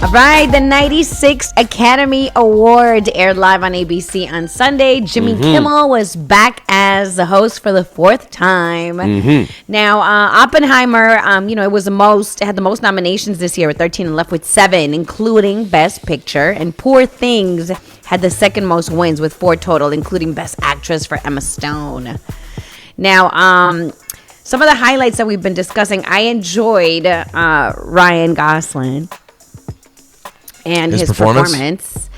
All right, the 96 Academy Awards aired live on ABC on Sunday. Jimmy Kimmel was back as the host for the fourth time. Now, Oppenheimer, it had the most nominations this year with 13 and left with 7, including Best Picture. And Poor Things had the second most wins with 4 total, including Best Actress for Emma Stone. Now, some of the highlights that we've been discussing, I enjoyed Ryan Gosling and his performance.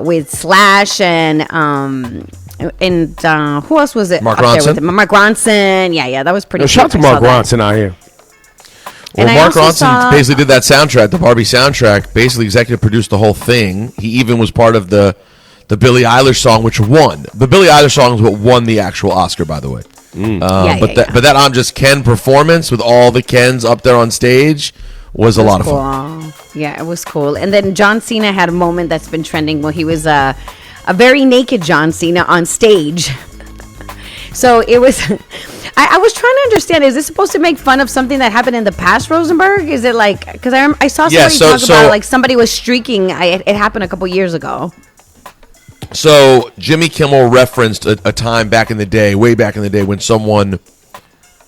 With Slash and who else was it? Mark Ronson. Mark Ronson. Yeah, that was pretty. Shout out to Mark Ronson out here. Well, Mark Ronson basically did that soundtrack, the Barbie soundtrack. Basically, executive produced the whole thing. He even was part of the Billie Eilish song, which won. The Billie Eilish song is what won the actual Oscar, by the way. But that I'm Just Ken performance with all the Kens up there on stage was a lot of fun. Yeah, it was cool. And then John Cena had a moment that's been trending where he was a very naked John Cena on stage. So it was, I was trying to understand, is this supposed to make fun of something that happened in the past, Rosenberg? Is it like, because I saw somebody talk about like somebody was streaking. It happened a couple years ago. So Jimmy Kimmel referenced a time back in the day, way back in the day, when someone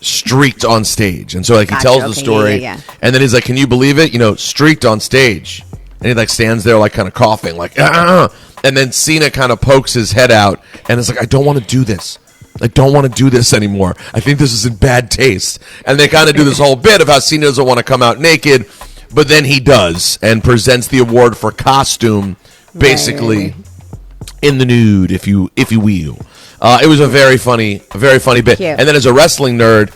streaked on stage. And so like he tells the story, and then he's like, can you believe it? Streaked on stage. And he like stands there like kind of coughing, like, and then Cena kind of pokes his head out and it's like, I don't want to do this. I don't want to do this anymore. I think this is in bad taste. And they kind of do this whole bit of how Cena doesn't want to come out naked, but then he does and presents the award for costume, basically in the nude, if you will. It was a very funny bit. Cute. And then as a wrestling nerd,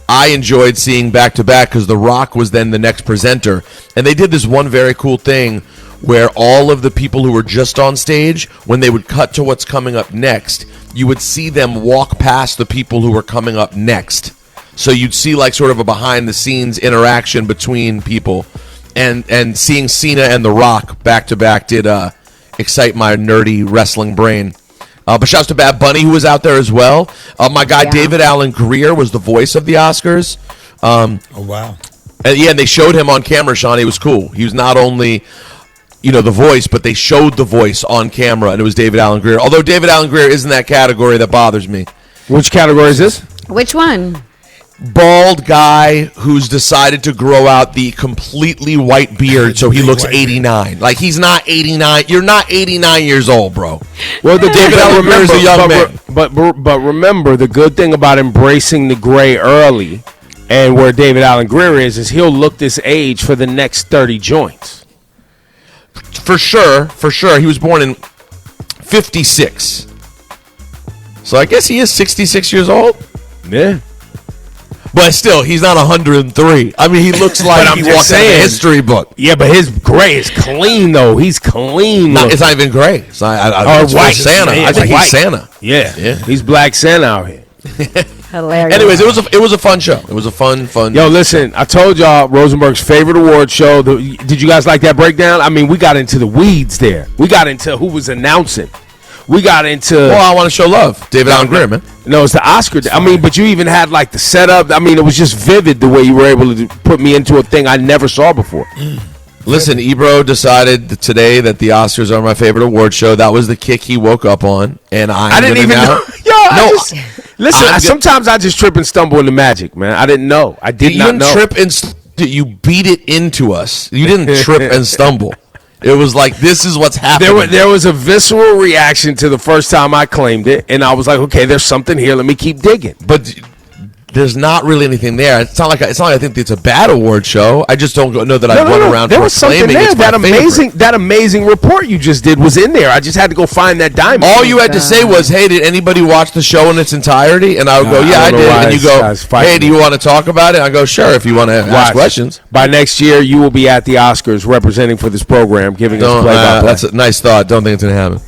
I enjoyed seeing back-to-back because The Rock was then the next presenter. And they did this one very cool thing where all of the people who were just on stage, when they would cut to what's coming up next, you would see them walk past the people who were coming up next. So you'd see like sort of a behind-the-scenes interaction between people. And seeing Cena and The Rock back-to-back did excite my nerdy wrestling brain. But shouts to Bad Bunny, who was out there as well. My guy David Allen Grier was the voice of the Oscars. Oh, wow. And they showed him on camera, Sean. It was cool. He was not only, the voice, but they showed the voice on camera, and it was David Allen Grier. Although David Allen Grier is in that category that bothers me. Which category is this? Which one? Bald guy who's decided to grow out the completely white beard so he looks 89. Like, he's not 89. You're not 89 years old, bro. Well, the David Allen Grier is a young man. But remember, the good thing about embracing the gray early and where David Allen Grier is he'll look this age for the next 30 joints. For sure. He was born in 56. So I guess he is 66 years old. Yeah. But still, he's not 103. I mean, he looks like he walked out of a history book. Yeah, but his gray is clean, though. He's clean. It's not even gray. It's not, white. Santa. I think he's Santa. Yeah. He's Black Santa out here. Hilarious. Anyways, it was a fun show. It was a fun. Yo, listen, I told y'all Rosenberg's favorite award show. Did you guys like that breakdown? I mean, we got into the weeds there. We got into who was announcing. We got into... Well, I want to show love. David Allen Grier, man. No, it's the Oscar. I mean, but you even had, like, the setup. I mean, it was just vivid the way you were able to put me into a thing I never saw before. Listen, Ebro decided today that the Oscars are my favorite award show. That was the kick he woke up on, and I didn't even know. Listen, sometimes I just trip and stumble into magic, man. I didn't know. I did not know. You beat it into us. You didn't trip and stumble. It was like, this is what's happening. There was a visceral reaction to the first time I claimed it, and I was like, okay, there's something here. Let me keep digging. But there's not really anything there. It's not like I think it's a bad award show. I just don't know that I've run around there was something there. It's that amazing report you just did was in there. I just had to go find that diamond. All you had to say was, hey, did anybody watch the show in its entirety? And I would go, yeah, I did. And you go, hey, do you want to talk about it? I go, sure, if you want to ask questions. By next year, you will be at the Oscars representing for this program, giving us play-by-play. That's a nice thought. Don't think it's going to happen.